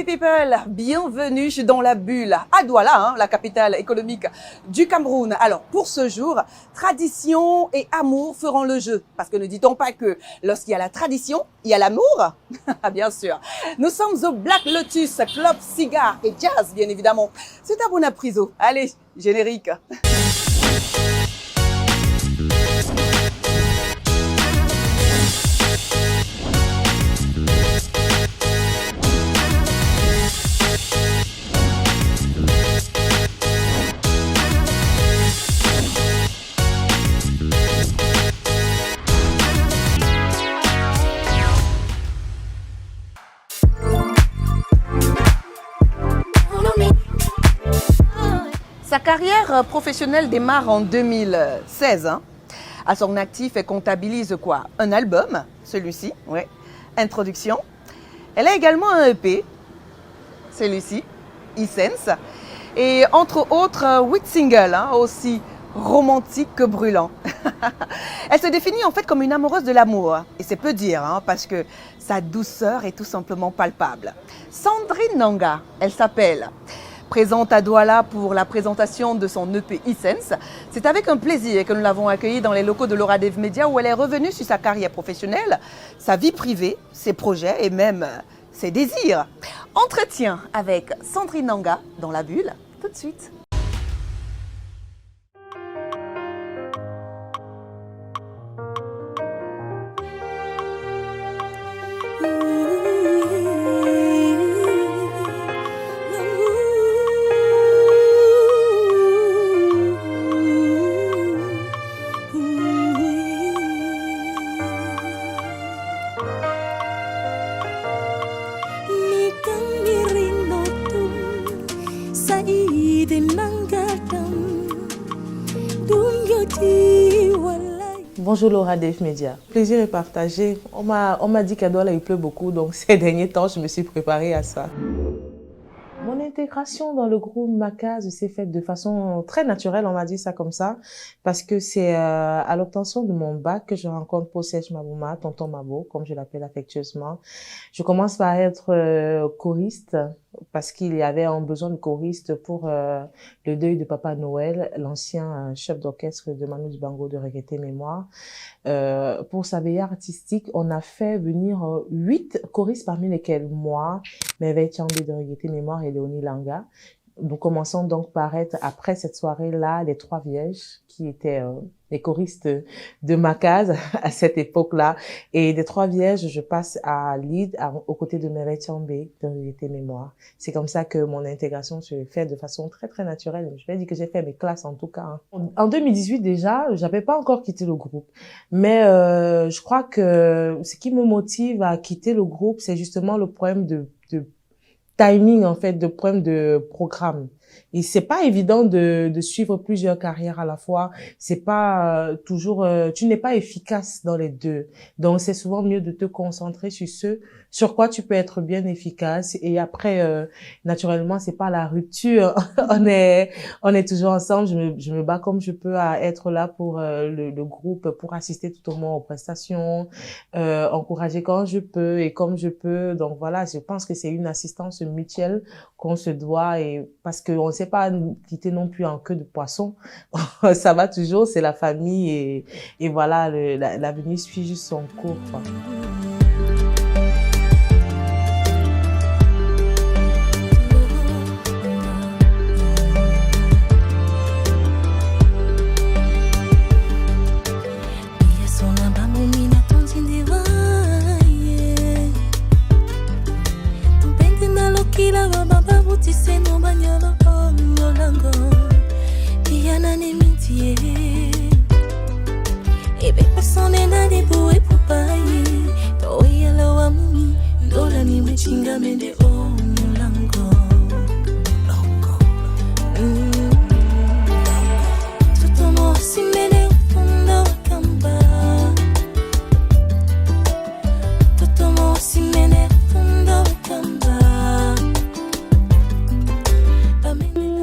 Happy people, bienvenue dans la bulle à Douala, la capitale économique du Cameroun. Alors pour ce jour, tradition et amour feront le jeu. Parce que ne dit-on pas que lorsqu'il y a la tradition, il y a l'amour? Bien sûr. Nous sommes au Black Lotus, club, cigare et jazz, bien évidemment. C'est à Bonapriso. Allez, générique. Sa carrière professionnelle démarre en 2016. À son actif, elle comptabilise quoi? Un album, celui-ci, ouais. Introduction. Elle a également un EP, celui-ci, Essence. Et entre autres, 8 singles, aussi romantiques que brûlants. Elle se définit en fait comme une amoureuse de l'amour. Et c'est peu dire, parce que sa douceur est tout simplement palpable. Sandrine Nanga, elle s'appelle. Présente à Douala pour la présentation de son EP Essence. C'est avec un plaisir que nous l'avons accueillie dans les locaux de L'Oradève Média où elle est revenue sur sa carrière professionnelle, sa vie privée, ses projets et même ses désirs. Entretien avec Sandrine Nanga dans la bulle, tout de suite. Bonjour L'Oradève Média. Plaisir est partagé. On m'a dit qu'à Douala il pleut beaucoup, donc ces derniers temps je me suis préparée à ça. Mon intégration dans le groupe Makaz s'est faite de façon très naturelle, on m'a dit ça comme ça, parce que c'est à l'obtention de mon bac que je rencontre Possèche Mabouma, tonton Mabo, comme je l'appelle affectueusement. Je commence par être choriste, parce qu'il y avait un besoin de choriste pour le deuil de Papa Noël, l'ancien chef d'orchestre de Manu Dibango de Reggaeté Mémoire. Pour sa veillée artistique, on a fait venir 8 choristes, parmi lesquels moi, Merveille Tchandé de Reggaeté Mémoire et Léonie Langa. Nous commençons donc par être, après cette soirée-là, les 3 vierges qui étaient les choristes de Makaz à cette époque-là. Et des 3 vierges, je passe à lead aux côtés de Merveille Tchandé de Reggaeté Mémoire. C'est comme ça que mon intégration se fait de façon très très naturelle. Je vais dire que j'ai fait mes classes en tout cas. En 2018 déjà, j'avais pas encore quitté le groupe. Mais je crois que ce qui me motive à quitter le groupe, c'est justement le problème de timing, en fait, de problème de programme. Et c'est pas évident de suivre plusieurs carrières à la fois. C'est pas toujours, tu n'es pas efficace dans les deux. Donc, c'est souvent mieux de te concentrer sur ce sur quoi tu peux être bien efficace. Et après, naturellement, c'est pas la rupture. on est toujours ensemble. Je me bats comme je peux à être là pour le groupe, pour assister tout au moins aux prestations, encourager quand je peux et comme je peux. Donc voilà, je pense que c'est une assistance mutuelle qu'on se doit, et parce que on ne sait pas nous quitter non plus en queue de poisson. Ça va toujours, c'est la famille, et voilà, l'avenir suit juste son cours, quoi.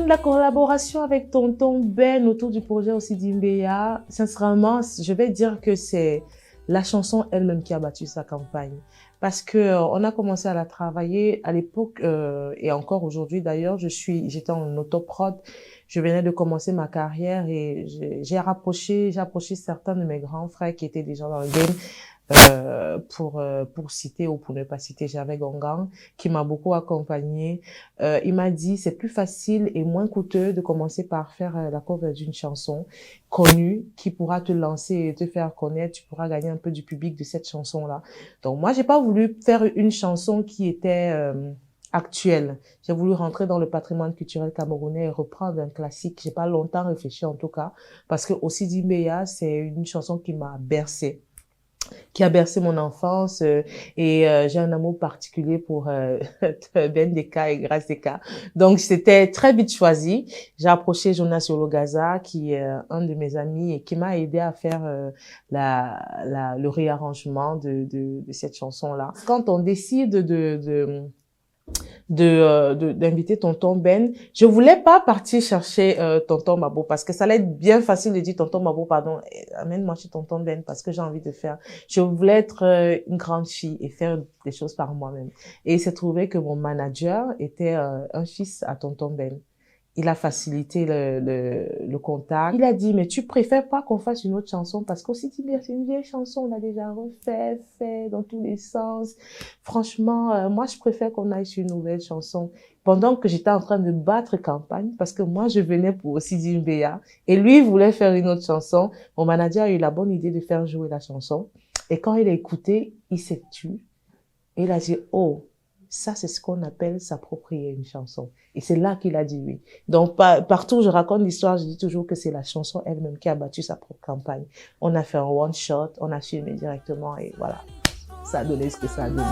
La collaboration avec Tonton Ben autour du projet Osidi Mbeya, sincèrement, je vais dire que c'est la chanson elle-même qui a battu sa campagne. parce que on a commencé à la travailler à l'époque et encore aujourd'hui d'ailleurs. J'étais en autoprod. Je venais de commencer ma carrière et j'ai approché certains de mes grands frères qui étaient déjà dans le game. Pour citer ou pour ne pas citer, j'avais Gangang qui m'a beaucoup accompagnée. Il m'a dit c'est plus facile et moins coûteux de commencer par faire la cover d'une chanson connue qui pourra te lancer et te faire connaître. Tu pourras gagner un peu du public de cette chanson-là. Donc moi j'ai pas voulu faire une chanson qui était actuelle. J'ai voulu rentrer dans le patrimoine culturel camerounais et reprendre un classique. J'ai pas longtemps réfléchi en tout cas parce que Osidi Mbeya c'est une chanson qui m'a bercée, qui a bercé mon enfance et j'ai un amour particulier pour Ben Deka et Grace Deka. Donc c'était très vite choisi. J'ai approché Jonas Yologaza qui est un de mes amis et qui m'a aidé à faire le réarrangement de cette chanson-là. Quand on décide d'inviter tonton Ben. Je voulais pas partir chercher tonton Mabo parce que ça allait être bien facile de dire tonton Mabo, pardon, amène-moi chez tonton Ben parce que j'ai envie de faire. Je voulais être une grande fille et faire des choses par moi-même. Et il s'est trouvé que mon manager était un fils à tonton Ben. Il a facilité le contact. Il a dit, mais tu préfères pas qu'on fasse une autre chanson parce qu'aussi c'est une vieille chanson, on a déjà fait dans tous les sens. Franchement, moi, je préfère qu'on aille sur une nouvelle chanson. Pendant que j'étais en train de battre campagne, parce que moi, je venais pour Osidi Mbeya et lui, il voulait faire une autre chanson. Mon manager a eu la bonne idée de faire jouer la chanson. Et quand il a écouté, il s'est tué. Et il a dit, oh, ça, c'est ce qu'on appelle s'approprier une chanson. Et c'est là qu'il a dit oui. Donc, partout où je raconte l'histoire, je dis toujours que c'est la chanson elle-même qui a battu sa propre campagne. On a fait un one shot, on a filmé directement et voilà. Ça a donné ce que ça a donné.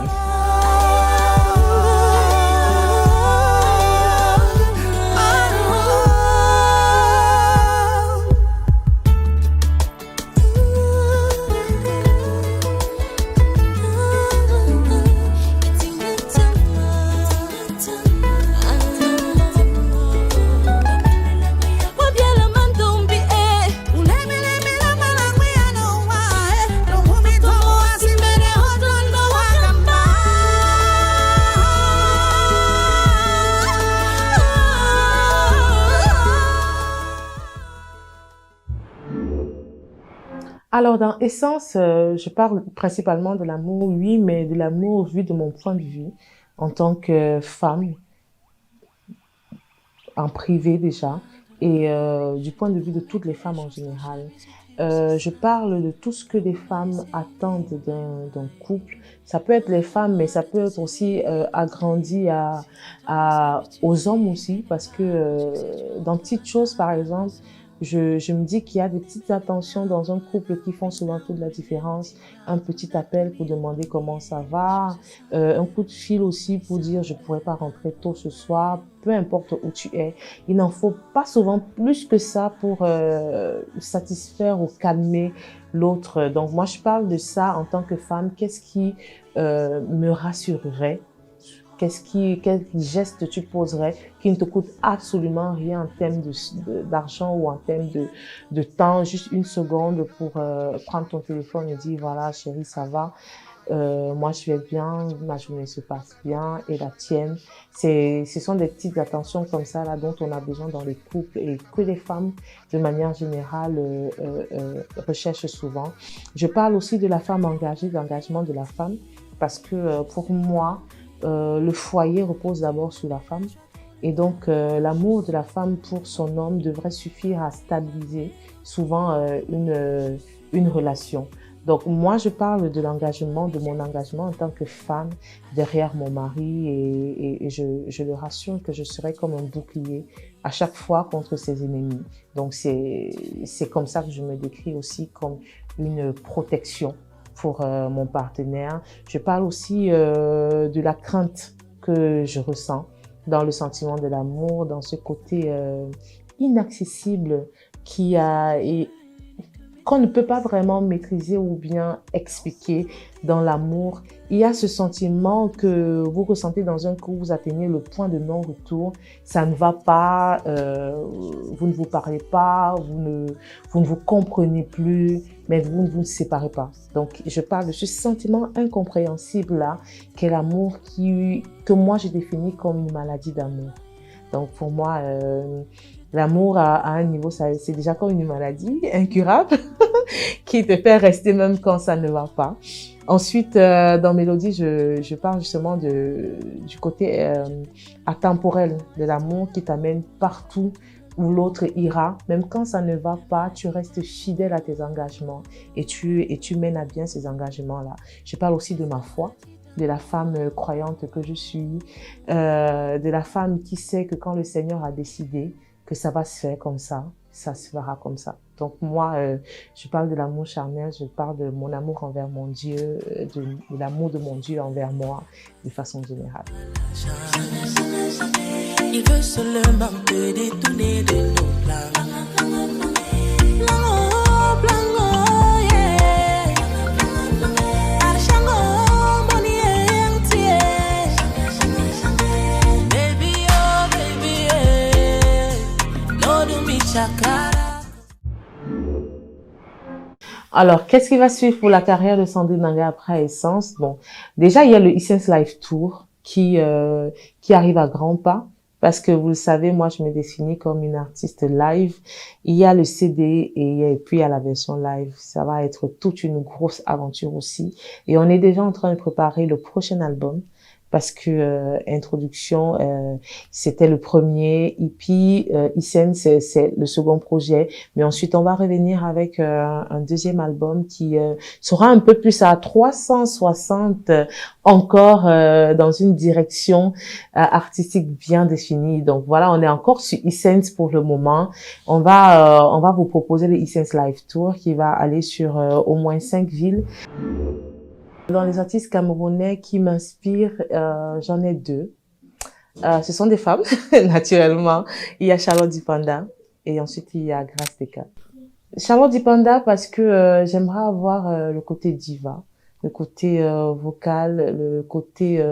Alors, dans Essence, je parle principalement de l'amour, oui, mais de l'amour vu de mon point de vue, en tant que femme, en privé déjà, et du point de vue de toutes les femmes en général. Je parle de tout ce que les femmes attendent d'un couple. Ça peut être les femmes, mais ça peut être aussi agrandi aux hommes aussi, parce que dans petites choses, par exemple, je me dis qu'il y a des petites attentions dans un couple qui font souvent toute la différence. Un petit appel pour demander comment ça va, un coup de fil aussi pour dire je pourrais pas rentrer tôt ce soir, peu importe où tu es. Il n'en faut pas souvent plus que ça pour satisfaire ou calmer l'autre. Donc moi je parle de ça en tant que femme. Qu'est-ce qui me rassurerait? Quel geste tu poserais qui ne te coûte absolument rien en termes d'argent ou en termes de temps, juste une seconde pour prendre ton téléphone et dire voilà chérie ça va, moi je vais bien, ma journée se passe bien et la tienne. Ce sont des petites attentions comme ça là dont on a besoin dans les couples et que les femmes de manière générale recherchent souvent. Je parle aussi de la femme engagée, de l'engagement de la femme parce que pour moi le foyer repose d'abord sur la femme et donc l'amour de la femme pour son homme devrait suffire à stabiliser souvent une relation. Donc moi je parle de l'engagement, de mon engagement en tant que femme derrière mon mari et je le rassure que je serai comme un bouclier à chaque fois contre ses ennemis. Donc c'est comme ça que je me décris aussi comme une protection pour mon partenaire. Je parle aussi de la crainte que je ressens dans le sentiment de l'amour, dans ce côté inaccessible qui a qu'on ne peut pas vraiment maîtriser ou bien expliquer dans l'amour. Il y a ce sentiment que vous ressentez dans un coup, vous atteignez le point de non-retour, ça ne va pas, vous ne vous parlez pas, vous ne vous comprenez plus, mais vous ne vous séparez pas. Donc, je parle de ce sentiment incompréhensible-là, qu'est l'amour que moi je définis comme une maladie d'amour. Donc, pour moi, l'amour à un niveau, c'est déjà comme une maladie incurable qui te fait rester même quand ça ne va pas. Ensuite, dans Mélodie, je parle justement du côté atemporel de l'amour qui t'amène partout où l'autre ira. Même quand ça ne va pas, tu restes fidèle à tes engagements et tu mènes à bien ces engagements-là. Je parle aussi de ma foi, de la femme croyante que je suis, de la femme qui sait que quand le Seigneur a décidé que ça va se faire comme ça se fera comme ça. Donc moi, je parle de l'amour charnel, je parle de mon amour envers mon Dieu, de l'amour de mon Dieu envers moi, de façon générale. Il veut seulement te détourner de nos plans. Alors, qu'est-ce qui va suivre pour la carrière de Sandrine Nanga après Essence? Bon, déjà, il y a le Essence Live Tour qui arrive à grands pas. Parce que vous le savez, moi, je me définis comme une artiste live. Il y a le CD et puis il y a la version live. Ça va être toute une grosse aventure aussi. Et on est déjà en train de préparer le prochain album. Parce que Introduction, c'était le premier, et puis Isen, c'est le second projet. Mais ensuite, on va revenir avec un deuxième album qui sera un peu plus à 360 encore dans une direction artistique bien définie. Donc voilà, on est encore sur Essence pour le moment. On va vous proposer le Essence Live Tour qui va aller sur au moins 5 villes. Dans les artistes camerounais qui m'inspirent, j'en ai deux. Ce sont des femmes, naturellement. Il y a Charlotte Dipanda et ensuite il y a Grace Deka. Charlotte Dipanda parce que j'aimerais avoir le côté diva, le côté vocal, le côté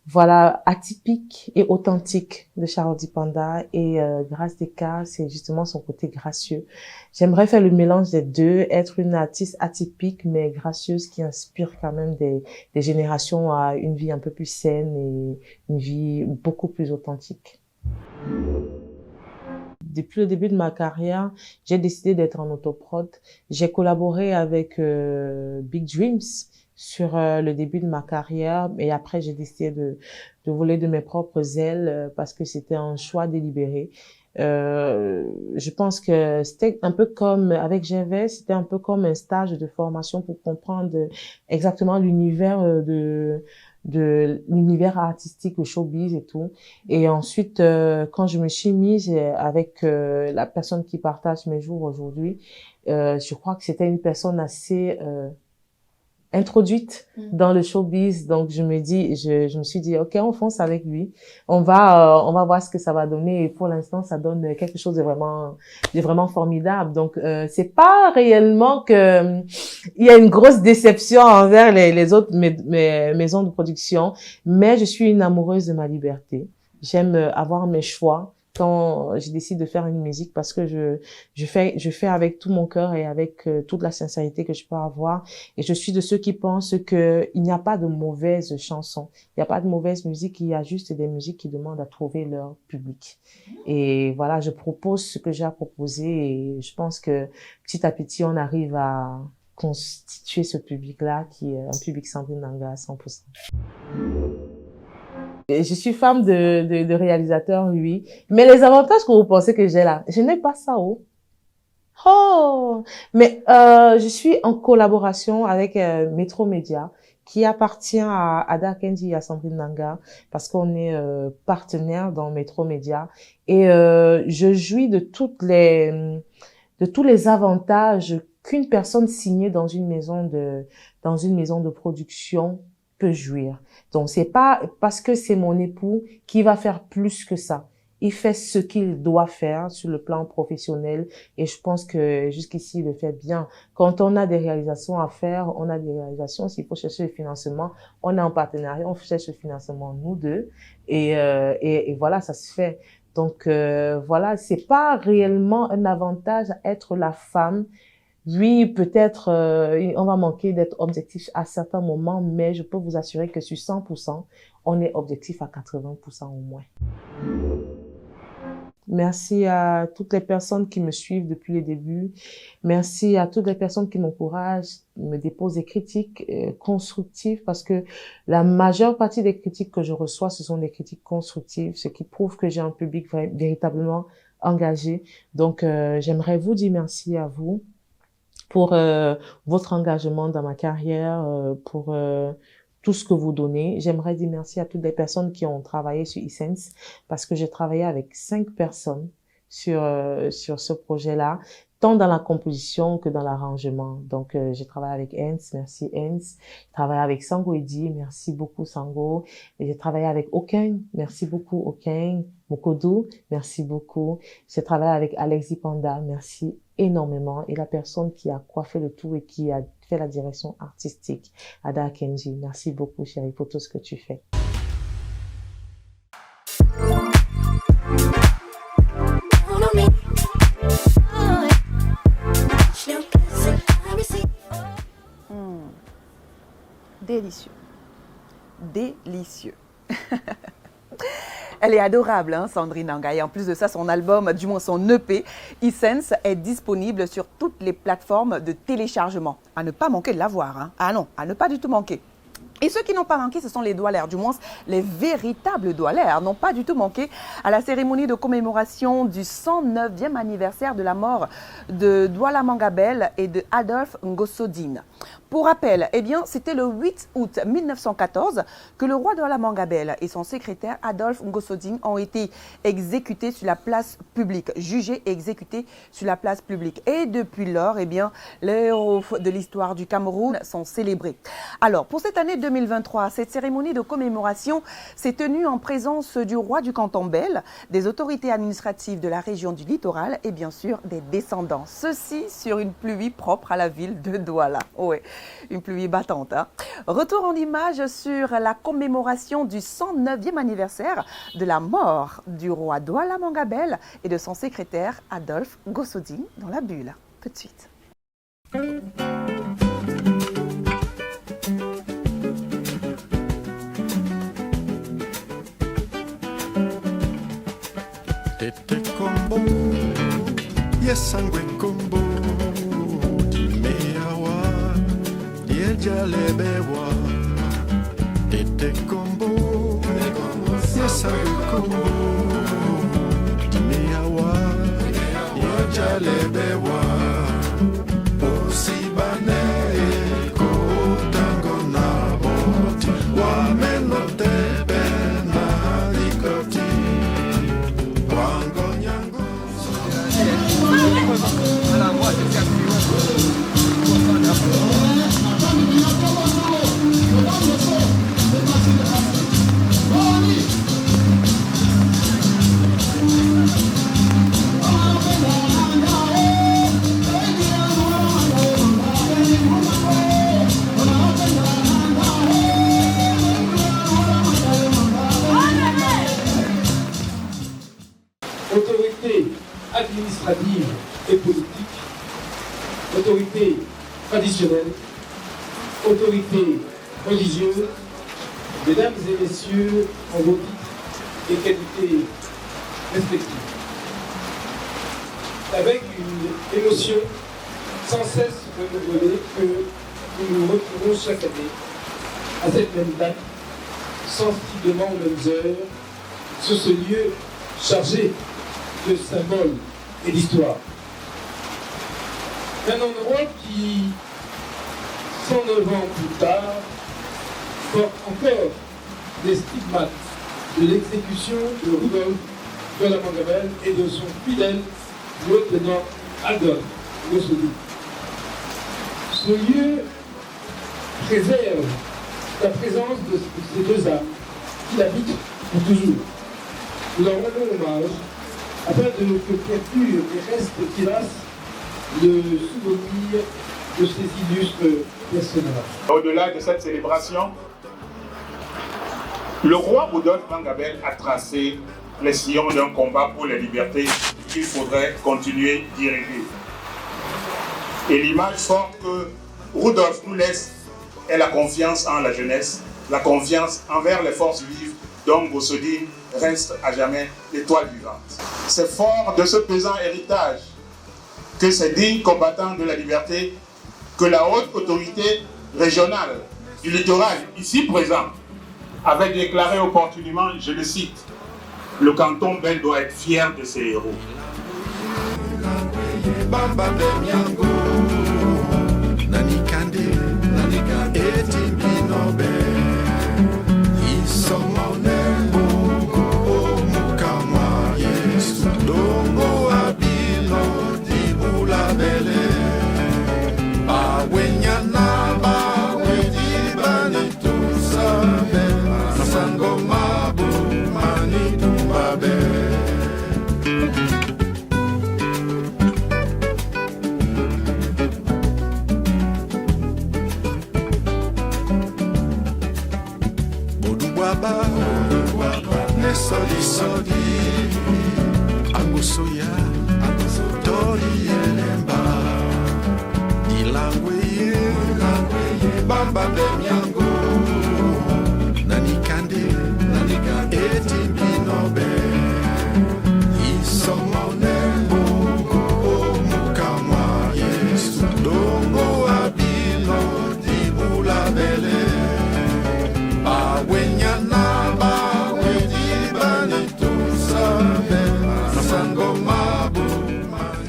voilà atypique et authentique de Charlotte Dipanda et Grace Deka, c'est justement son côté gracieux. J'aimerais faire le mélange des deux, être une artiste atypique mais gracieuse qui inspire quand même des générations à une vie un peu plus saine et une vie beaucoup plus authentique. Depuis le début de ma carrière, j'ai décidé d'être en autoprod. J'ai collaboré avec Big Dreams sur le début de ma carrière et après j'ai décidé de voler de mes propres ailes parce que c'était un choix délibéré. Je pense que c'était un peu comme avec Gervais, c'était un peu comme un stage de formation pour comprendre exactement l'univers de l'univers artistique, le showbiz et tout. Et ensuite, quand je me suis mise avec la personne qui partage mes jours aujourd'hui, je crois que c'était une personne assez introduite dans le showbiz, donc je me suis dit ok, on fonce avec lui, on va voir ce que ça va donner et pour l'instant ça donne quelque chose de vraiment formidable. Donc c'est pas réellement que il y a une grosse déception envers les autres maisons de production, mais je suis une amoureuse de ma liberté. J'aime avoir mes choix quand je décide de faire une musique parce que je fais avec tout mon cœur et avec toute la sincérité que je peux avoir. Et je suis de ceux qui pensent que il n'y a pas de mauvaises chansons, il n'y a pas de mauvaise musique, il y a juste des musiques qui demandent à trouver leur public. Et voilà, je propose ce que j'ai à proposer et je pense que petit à petit, on arrive à constituer ce public-là qui est un public Sandrine Nanga à 100%. Je suis femme de réalisateur, oui. Mais les avantages que vous pensez que j'ai là, je n'ai pas ça, oh. Oh! Mais, je suis en collaboration avec Metro Média, qui appartient à Ada Kendi et à Sandrine Nanga, parce qu'on est partenaires dans Metro Média. Et je jouis de tous les avantages qu'une personne signée dans une maison de production peut jouir. Donc, c'est pas parce que c'est mon époux qui va faire plus que ça. il fait ce qu'il doit faire sur le plan professionnel et je pense que jusqu'ici, il le fait bien. Quand on a des réalisations à faire, on a des réalisations. S'il faut chercher le financement, on est en partenariat, on cherche le financement, nous deux. Et voilà, ça se fait. Donc, voilà, c'est pas réellement un avantage à être la femme. Oui, peut-être on va manquer d'être objectif à certains moments, mais je peux vous assurer que sur 100%, on est objectif à 80% au moins. Merci à toutes les personnes qui me suivent depuis le début. Merci à toutes les personnes qui m'encouragent, me déposent des critiques constructives parce que la majeure partie des critiques que je reçois, ce sont des critiques constructives, ce qui prouve que j'ai un public véritablement engagé. Donc, j'aimerais vous dire merci à vous pour votre engagement dans ma carrière, pour tout ce que vous donnez. J'aimerais dire merci à toutes les personnes qui ont travaillé sur Essence parce que j'ai travaillé avec 5 personnes sur ce projet-là, tant dans la composition que dans l'arrangement. Donc, j'ai travaillé avec Hens, merci Hens. J'ai travaillé avec Sango Edi, merci beaucoup Sango. Et j'ai travaillé avec Okeng, merci beaucoup Okeng. Mokodou, merci beaucoup. J'ai travaillé avec Alexis Panda, merci énormément. Et la personne qui a coiffé le tout et qui a fait la direction artistique, Ada Kenji, merci beaucoup chérie pour tout ce que tu fais. Délicieux. Délicieux. Elle est adorable, hein, Sandrine Anga. Et en plus de ça, son album, du moins son EP, Essence, est disponible sur toutes les plateformes de téléchargement. À ne pas manquer de la voir. Hein. Ah non, à ne pas du tout manquer. Et ceux qui n'ont pas manqué, ce sont les Doualers, du moins les véritables Doualers, n'ont pas du tout manqué à la cérémonie de commémoration du 109e anniversaire de la mort de Douala Mangabel et de Adolphe Ngosodine. Pour rappel, eh bien, c'était le 8 août 1914 que le roi Douala Mangabel et son secrétaire Adolphe Ngosodine ont été exécutés sur la place publique, jugés et exécutés sur la place publique. Et depuis lors, eh bien, les héros de l'histoire du Cameroun sont célébrés. Alors, pour cette année 2023, cette cérémonie de commémoration s'est tenue en présence du roi du canton Bel, des autorités administratives de la région du littoral et bien sûr des descendants. Ceci sur une pluie propre à la ville de Douala. Ouais, une pluie battante. Hein. Retour en image sur la commémoration du 109e anniversaire de la mort du roi Douala Mangabel et de son secrétaire Adolphe Ngosodine dans la bulle. Tout de suite. Tete combo, yesangwe combo, dimeawa, diejalebewa. Tete combo, yesangwe combo, dimeawa, diejalebewa. Osibane kotango na boti, wamenote pena likoti. Autorité administrative et politique, autorité traditionnelle, autorité religieuse, mesdames et messieurs, en vos titres et qualités respectives. Avec une émotion sans cesse renouvelée que nous nous retrouvons chaque année à cette même date, sensiblement aux mêmes heures, sur ce lieu chargé de symboles et d'histoire. Un endroit qui, 109 ans plus tard, porte encore les stigmates de l'exécution de Rudolf Douala Mangabel et de son fidèle lieutenant Adolphe Ngosodine. Ce lieu préserve la présence de ces deux âmes qui l'habitent pour toujours. nous leur rendons hommage afin que perdure et reste tenace le souvenir de ces illustres personnages. Au-delà de cette célébration, le roi Rodolphe Mangabel a tracé les sillons d'un combat pour la liberté qu'il faudrait continuer d'y rêver. Et l'image forte que Rodolphe nous laisse est la confiance en la jeunesse, la confiance envers les forces vives dont Gossodine reste à jamais l'étoile vivante. C'est fort de ce pesant héritage que ces dignes combattants de la liberté, que la haute autorité régionale du littoral, ici présent, avait déclaré opportunément, je le cite, « Le canton Bel doit être fier de ses héros ».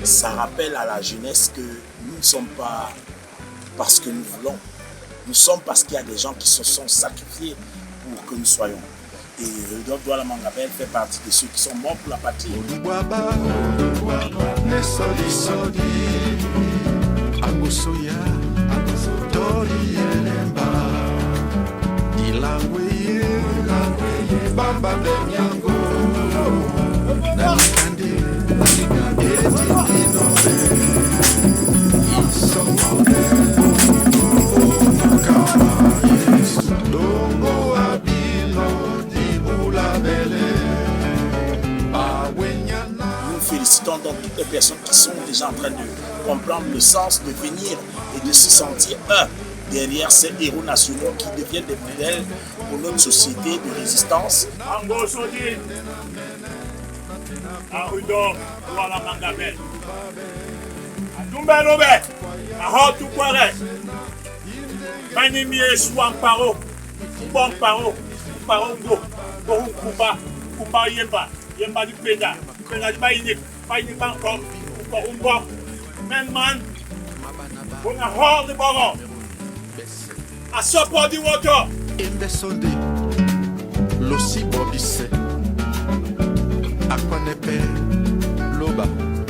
Ça rappelle à la jeunesse que nous ne sommes pas parce que nous voulons. Nous sommes parce qu'il y a des gens qui se sont sacrifiés pour que nous soyons. Et Rodolphe Douala Mangabel fait partie de ceux qui sont morts pour la patrie. Nous félicitons donc toutes les personnes qui sont déjà en train de comprendre le sens de venir et de se sentir un derrière ces héros nationaux qui deviennent des modèles pour notre société de résistance. Rodolphe Douala Mangabel. Numberobe, ahotu kware. Manimi esu amparo, bon paro, parongo, bon kuba, kuba yemba di peda, peda di bayinik bankom, umbo, man, bon ahor de bogo. A support di water. Imbesonde, losi bobise, akwanepe, loba,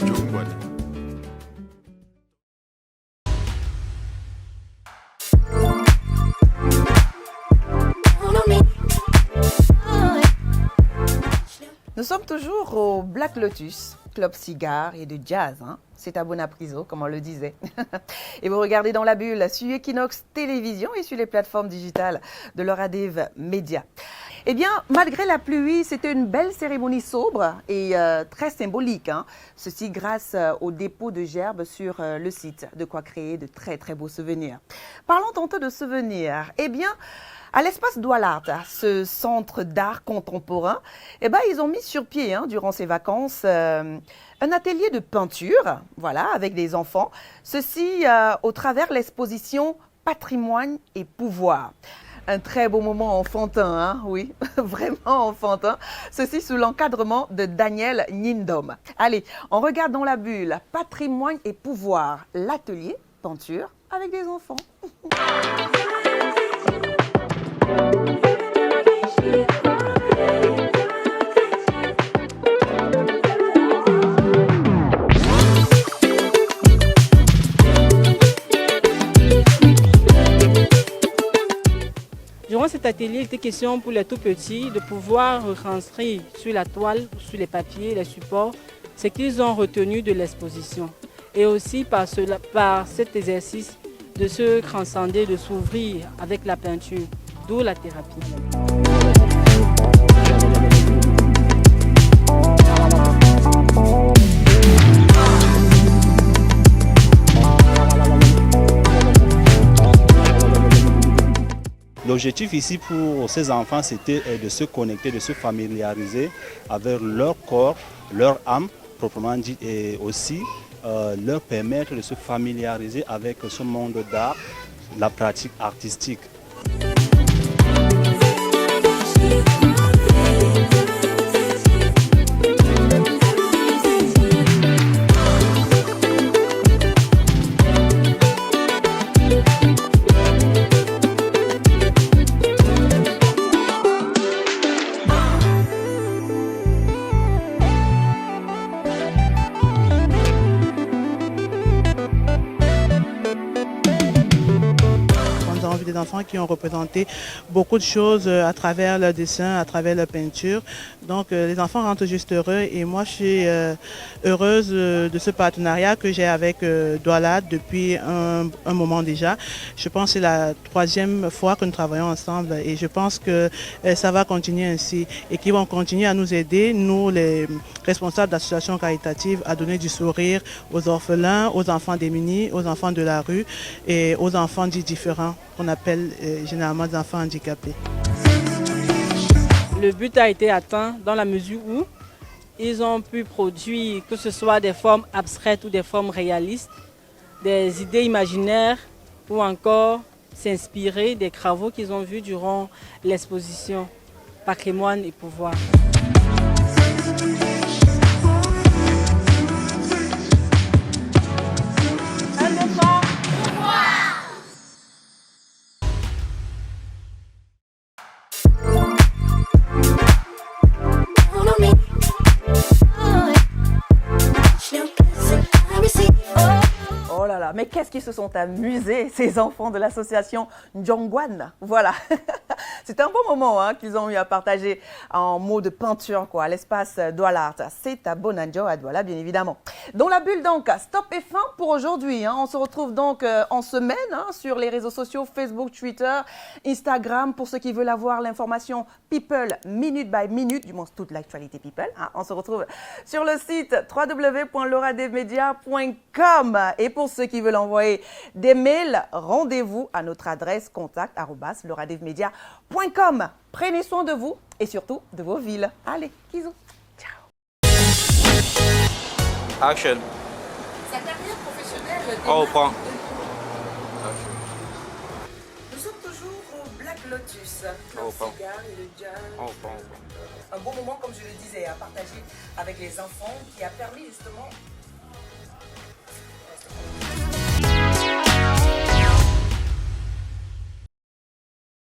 jongwane. Nous sommes toujours au Black Lotus, club cigare et de jazz. Hein. C'est à Bonapriso, comme on le disait. Et vous regardez dans la bulle sur Equinox Télévision et sur les plateformes digitales de l'Oradev Média. Eh bien, malgré la pluie, c'était une belle cérémonie sobre et très symbolique. Hein. Ceci grâce au dépôt de gerbes sur le site, de quoi créer de très très beaux souvenirs. Parlons tantôt de souvenirs. Eh bien, à l'espace Doualart, ce centre d'art contemporain, eh ben, ils ont mis sur pied, hein, durant ces vacances, un atelier de peinture, voilà, avec des enfants. Ceci au travers l'exposition Patrimoine et pouvoir. Un très beau moment enfantin, hein, oui, vraiment enfantin. Ceci sous l'encadrement de Daniel Nindom. Allez, on regarde dans la bulle Patrimoine et pouvoir, l'atelier peinture avec des enfants. Durant cet cet atelier, il était question pour les tout petits de pouvoir retranscrire sur la toile, sur les papiers, les supports, ce qu'ils ont retenu de l'exposition. Et aussi par cet exercice de se transcender, de s'ouvrir avec la peinture, d'où la thérapie. L'objectif ici pour ces enfants, c'était de se connecter, de se familiariser avec leur corps, leur âme, proprement dit, et aussi leur permettre de se familiariser avec ce monde d'art, la pratique artistique. Des enfants qui ont représenté beaucoup de choses à travers leur dessin, à travers leur peinture. Donc les enfants rentrent juste heureux et moi je suis heureuse de ce partenariat que j'ai avec Douala depuis un moment déjà. Je pense que c'est la 3e fois que nous travaillons ensemble et je pense que ça va continuer ainsi et qu'ils vont continuer à nous aider, nous les responsables d'associations caritatives, à donner du sourire aux orphelins, aux enfants démunis, aux enfants de la rue et aux enfants dits différents, qu'on appelle généralement des enfants handicapés. Le but a été atteint dans la mesure où ils ont pu produire, que ce soit des formes abstraites ou des formes réalistes, des idées imaginaires ou encore s'inspirer des travaux qu'ils ont vus durant l'exposition Patrimoine et pouvoir. Oh là là, mais qu'est-ce qu'ils se sont amusés, ces enfants de l'association Njongwan. Voilà. C'était un beau moment hein, qu'ils ont eu à partager en mots de peinture quoi, à l'espace Douala Art. C'est à Bonanjo à Douala, bien évidemment. Dans la bulle donc, stop et fin pour aujourd'hui. Hein. On se retrouve donc en semaine hein, sur les réseaux sociaux Facebook, Twitter, Instagram. Pour ceux qui veulent avoir l'information People minute by minute, du moins toute l'actualité People. Hein. On se retrouve sur le site www.loradevmedia.com. Et pour ceux qui veulent envoyer des mails, rendez-vous à notre adresse contact@loradevmedia.com. Prenez soin de vous et surtout de vos villes. Allez, bisous. Ciao. Action. Sa carrière professionnelle. On reprend. Nous sommes toujours au Black Lotus. On reprend. Cigare et le jazz. On reprend. Un beau moment, comme je le disais, à partager avec les enfants qui a permis justement